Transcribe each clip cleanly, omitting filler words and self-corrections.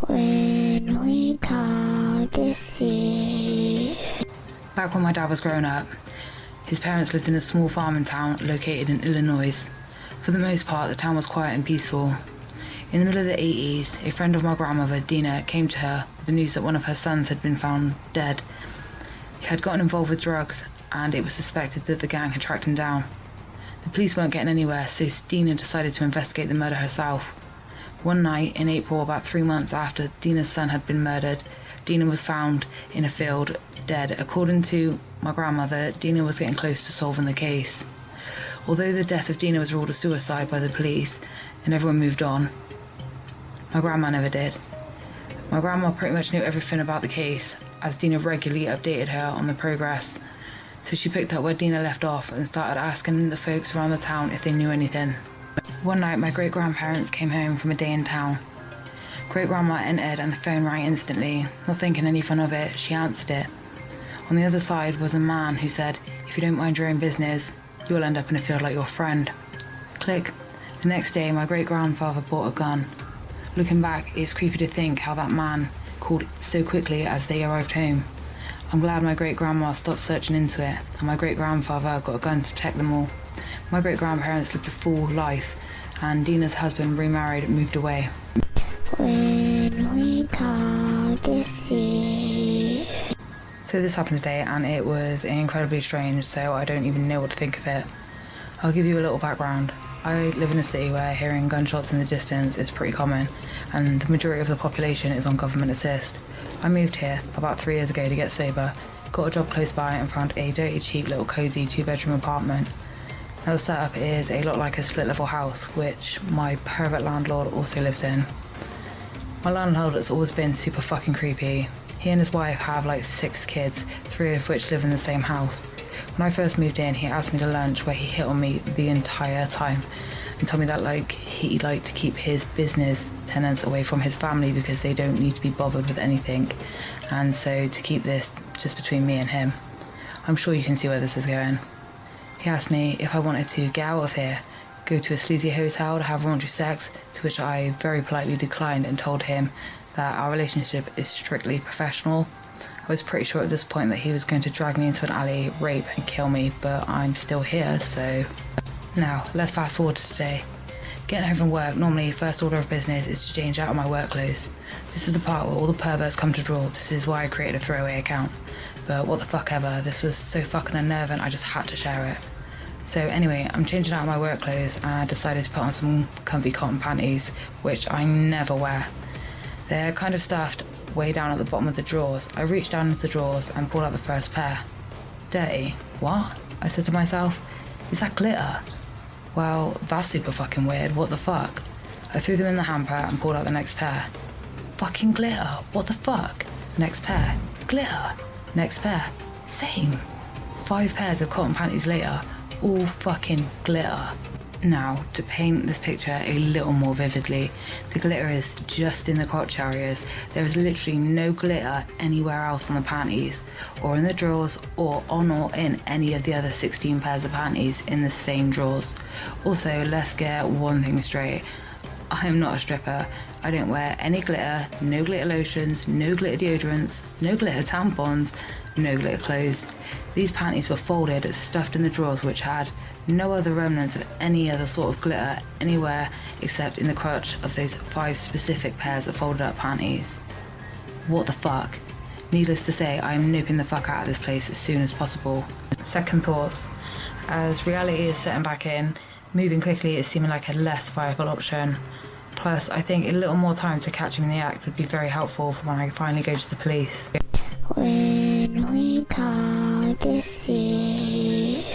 when we come to see. Back when my dad was growing up, his parents lived in a small farming town located in Illinois. For the most part, the town was quiet and peaceful. In the middle of the 80s, a friend of my grandmother, Dina, came to her with the news that one of her sons had been found dead. He had gotten involved with drugs, and it was suspected that the gang had tracked him down. The police weren't getting anywhere, so Dina decided to investigate the murder herself. One night in April, about 3 months after Dina's son had been murdered, Dina was found in a field, dead. According to my grandmother, Dina was getting close to solving the case. Although the death of Dina was ruled a suicide by the police and everyone moved on, my grandma never did. My grandma pretty much knew everything about the case, as Dina regularly updated her on the progress. So she picked up where Dina left off and started asking the folks around the town if they knew anything. One night my great-grandparents came home from a day in town. Great-grandma entered and the phone rang instantly. Not thinking anything of it, she answered it. On the other side was a man who said, "If you don't mind your own business, you'll end up in a field like your friend." Click. The next day my great-grandfather bought a gun. Looking back, it's creepy to think how that man called so quickly as they arrived home. I'm glad my great-grandma stopped searching into it, and my great-grandfather got a gun to protect them all. My great-grandparents lived a full life, and Dina's husband remarried and moved away. When we come to see. So this happened today, and it was incredibly strange, so I don't even know what to think of it. I'll give you a little background. I live in a city where hearing gunshots in the distance is pretty common, and the majority of the population is on government assist. I moved here about 3 years ago to get sober, got a job close by and found a dirty, cheap little cosy 2-bedroom apartment. Now the setup is a lot like a split level house, which my pervert landlord also lives in. My landlord has always been super fucking creepy. He and his wife have like 6 kids, 3 of which live in the same house. When I first moved in, he asked me to lunch, where he hit on me the entire time and told me that he liked to keep his business tenants away from his family because they don't need to be bothered with anything, and so to keep this just between me and him. I'm sure you can see where this is going. He asked me if I wanted to get out of here, go to a sleazy hotel to have raunchy sex, to which I very politely declined and told him that our relationship is strictly professional. I was pretty sure at this point that he was going to drag me into an alley, rape and kill me, but I'm still here, so... Now, let's fast forward to today. Getting home from work, normally first order of business is to change out of my work clothes. This is the part where all the perverts come to draw. This is why I created a throwaway account. But what the fuck ever, this was so fucking unnerving, I just had to share it. So anyway, I'm changing out of my work clothes and I decided to put on some comfy cotton panties, which I never wear. They're kind of stuffed way down at the bottom of the drawers. I reached down into the drawers and pulled out the first pair. Dirty? What? I said to myself. Is that glitter? Well, that's super fucking weird, what the fuck? I threw them in the hamper and pulled out the next pair. Fucking glitter, what the fuck? Next pair. Glitter. Next pair. Same. 5 pairs of cotton panties later, all fucking glitter. Now, to paint this picture a little more vividly, the glitter is just in the crotch areas. There is literally no glitter anywhere else on the panties, or in the drawers, or on or in any of the other 16 pairs of panties in the same drawers. Also, let's get one thing straight. I am not a stripper. I don't wear any glitter, no glitter lotions, no glitter deodorants, no glitter tampons, no glitter clothes. These panties were folded, stuffed in the drawers, which had no other remnants of any other sort of glitter anywhere except in the crotch of those 5 specific pairs of folded up panties. What the fuck? Needless to say, I am noping the fuck out of this place as soon as possible. Second thoughts. As reality is setting back in, moving quickly is seeming like a less viable option. Plus, I think a little more time to catch him in the act would be very helpful for when I finally go to the police. When we come to see.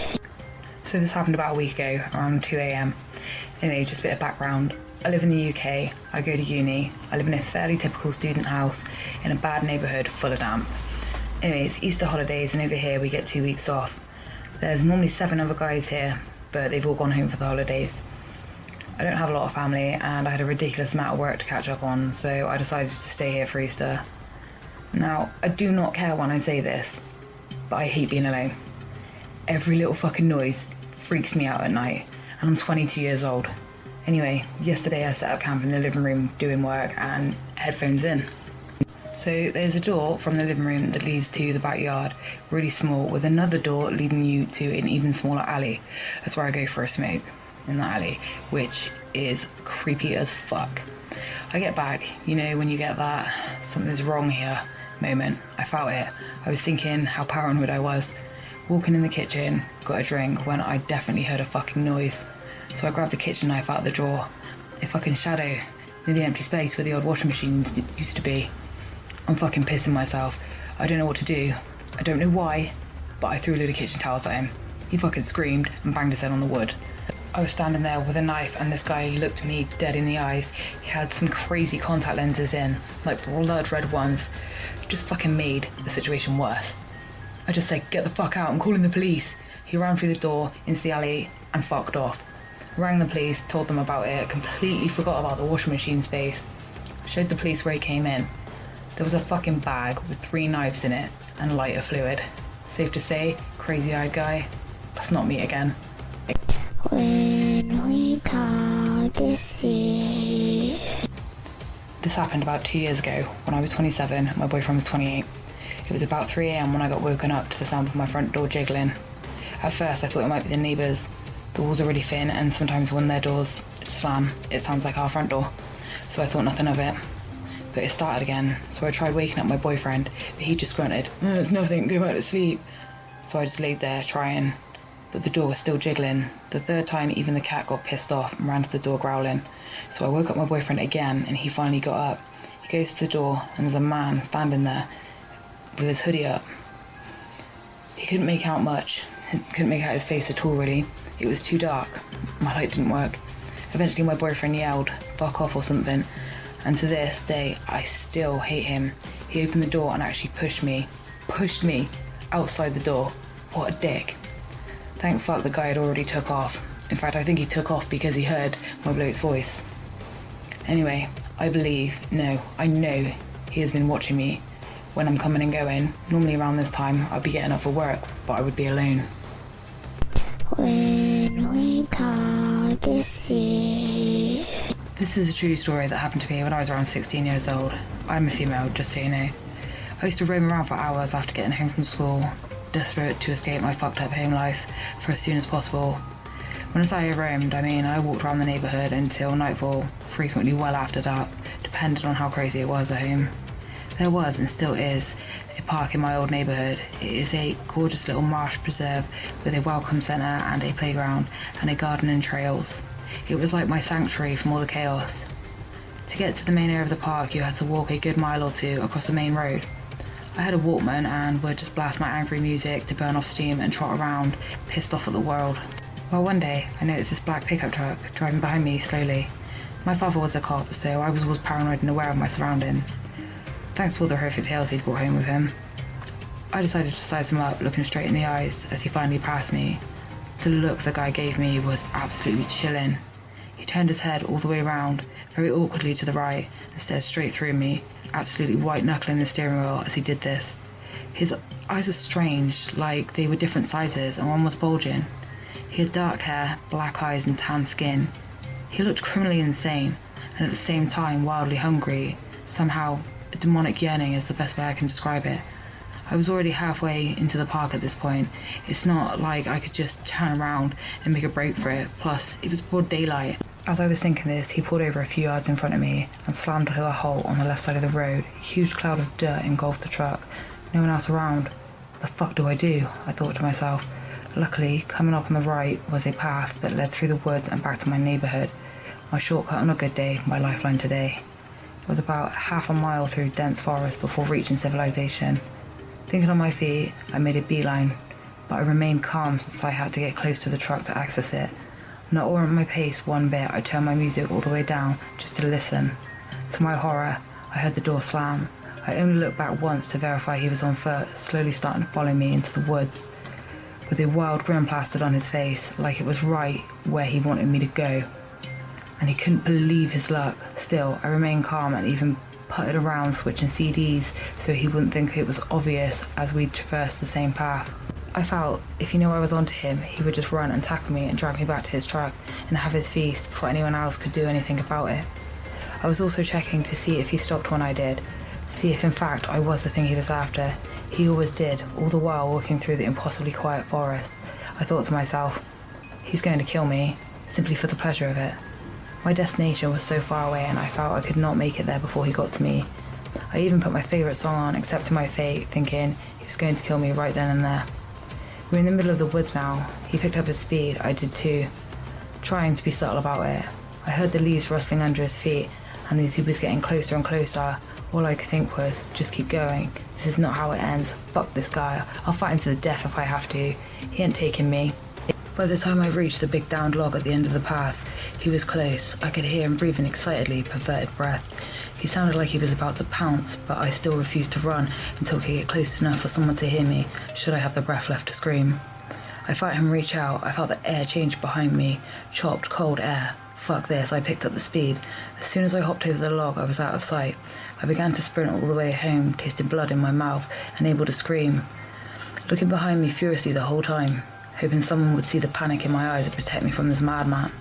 So this happened about a week ago, around 2 AM. Anyway, just a bit of background. I live in the UK, I go to uni, I live in a fairly typical student house in a bad neighbourhood full of damp. Anyway, it's Easter holidays and over here we get 2 weeks off. There's normally 7 other guys here, but they've all gone home for the holidays. I don't have a lot of family and I had a ridiculous amount of work to catch up on, so I decided to stay here for Easter. Now, I do not care when I say this, but I hate being alone. Every little fucking noise freaks me out at night, and I'm 22 years old. Anyway, yesterday I set up camp in the living room doing work and headphones in. So there's a door from the living room that leads to the backyard, really small, with another door leading you to an even smaller alley. That's where I go for a smoke, in the alley, which is creepy as fuck. I get back, you know when you get that something's wrong here moment. I felt it. I was thinking how paranoid I was. Walking in the kitchen, got a drink when I definitely heard a fucking noise. So I grabbed the kitchen knife out of the drawer. A fucking shadow in the empty space where the old washing machine used to be. I'm fucking pissing myself. I don't know what to do. I don't know why, but I threw a load of kitchen towels at him. He fucking screamed and banged his head on the wood. I was standing there with a knife and this guy looked me dead in the eyes. He had some crazy contact lenses in, like blood red ones. Just fucking made the situation worse. I just said, get the fuck out, I'm calling the police. He ran through the door into the alley and fucked off. Rang the police, told them about it, completely forgot about the washing machine space. Showed the police where he came in. There was a fucking bag with 3 knives in it and lighter fluid. Safe to say, crazy-eyed guy, that's not me again. When we come to see. This happened about 2 years ago, when I was 27, my boyfriend was 28. It was about 3 a.m. when I got woken up to the sound of my front door jiggling. At first I thought it might be the neighbours. The walls are really thin and sometimes when their doors slam, it sounds like our front door. So I thought nothing of it. But it started again, so I tried waking up my boyfriend, but he just grunted, it's nothing, go back to sleep. So I just laid there trying, but the door was still jiggling. The third time even the cat got pissed off and ran to the door growling. So I woke up my boyfriend again and he finally got up. He goes to the door and there's a man standing there with his hoodie up. He couldn't make out much, couldn't make out his face at all really. It was too dark, my light didn't work. Eventually my boyfriend yelled, fuck off or something. And to this day, I still hate him. He opened the door and actually pushed me outside the door. What a dick. Thank fuck the guy had already took off. In fact, I think he took off because he heard my bloke's voice. Anyway, I know he has been watching me when I'm coming and going. Normally around this time, I'd be getting up for work, but I would be alone. When we come to see. This is a true story that happened to me when I was around 16 years old. I'm a female, just so you know. I used to roam around for hours after getting home from school, desperate to escape my fucked up home life for as soon as possible. When I say I roamed, I mean I walked around the neighbourhood until nightfall, frequently well after dark, depending on how crazy it was at home. There was, and still is, a park in my old neighbourhood. It is a gorgeous little marsh preserve with a welcome centre and a playground and a garden and trails. It was like my sanctuary from all the chaos. To get to the main area of the park, you had to walk a good mile or two across the main road. I had a Walkman and would just blast my angry music to burn off steam and trot around, pissed off at the world. Well, one day, I noticed this black pickup truck driving behind me slowly. My father was a cop, so I was always paranoid and aware of my surroundings. Thanks for all the horrific tales he'd brought home with him. I decided to size him up, looking straight in the eyes as he finally passed me. The look the guy gave me was absolutely chilling. He turned his head all the way around, very awkwardly to the right, and stared straight through me, absolutely white-knuckling the steering wheel as he did this. His eyes were strange, like they were different sizes, and one was bulging. He had dark hair, black eyes, and tan skin. He looked criminally insane, and at the same time wildly hungry. Somehow, a demonic yearning is the best way I can describe it. I was already halfway into the park at this point. It's not like I could just turn around and make a break for it. Plus, it was broad daylight. As I was thinking this, he pulled over a few yards in front of me and slammed into a hole on the left side of the road. A huge cloud of dirt engulfed the truck. No one else around. What the fuck do? I thought to myself. Luckily, coming up on the right was a path that led through the woods and back to my neighbourhood. My shortcut on a good day, my lifeline today. It was about half a mile through dense forest before reaching civilization. Thinking on my feet, I made a beeline, but I remained calm since I had to get close to the truck to access it. Not lowering my pace one bit, I turned my music all the way down just to listen. To my horror, I heard the door slam. I only looked back once to verify he was on foot, slowly starting to follow me into the woods, with a wild grin plastered on his face, like it was right where he wanted me to go. And he couldn't believe his luck. Still, I remained calm and even putted around switching CDs so he wouldn't think it was obvious as we traversed the same path. I felt if he knew I was onto him, he would just run and tackle me and drag me back to his truck and have his feast before anyone else could do anything about it. I was also checking to see if he stopped when I did, to see if in fact I was the thing he was after. He always did, all the while walking through the impossibly quiet forest. I thought to myself, he's going to kill me, simply for the pleasure of it. My destination was so far away and I felt I could not make it there before he got to me. I even put my favourite song on, Accepting My Fate, thinking he was going to kill me right then and there. We're in the middle of the woods now. He picked up his speed, I did too, trying to be subtle about it. I heard the leaves rustling under his feet, and as he was getting closer and closer, all I could think was, just keep going. This is not how it ends. Fuck this guy. I'll fight him to the death if I have to. He ain't taking me. By the time I reached the big downed log at the end of the path, he was close. I could hear him breathing excitedly, perverted breath. He sounded like he was about to pounce, but I still refused to run until he could get close enough for someone to hear me, should I have the breath left to scream. I felt him reach out. I felt the air change behind me. Chopped, cold air. Fuck this, I picked up the speed. As soon as I hopped over the log, I was out of sight. I began to sprint all the way home, tasting blood in my mouth, unable to scream. Looking behind me furiously the whole time, hoping someone would see the panic in my eyes and protect me from this madman.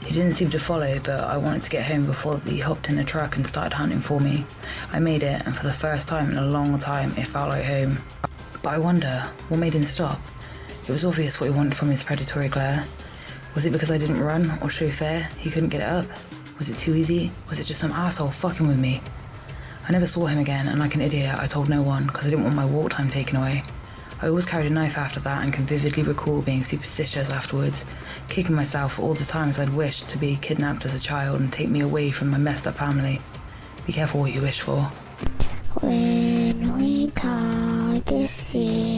He didn't seem to follow, but I wanted to get home before he hopped in a truck and started hunting for me. I made it, and for the first time in a long time, it felt like home. But I wonder, what made him stop? It was obvious what he wanted from his predatory glare. Was it because I didn't run or show fear? He couldn't get it up? Was it too easy? Was it just some asshole fucking with me? I never saw him again, and like an idiot, I told no one, because I didn't want my walk time taken away. I always carried a knife after that and can vividly recall being superstitious afterwards, kicking myself for all the times I'd wished to be kidnapped as a child and take me away from my messed up family. Be careful what you wish for. When we come to see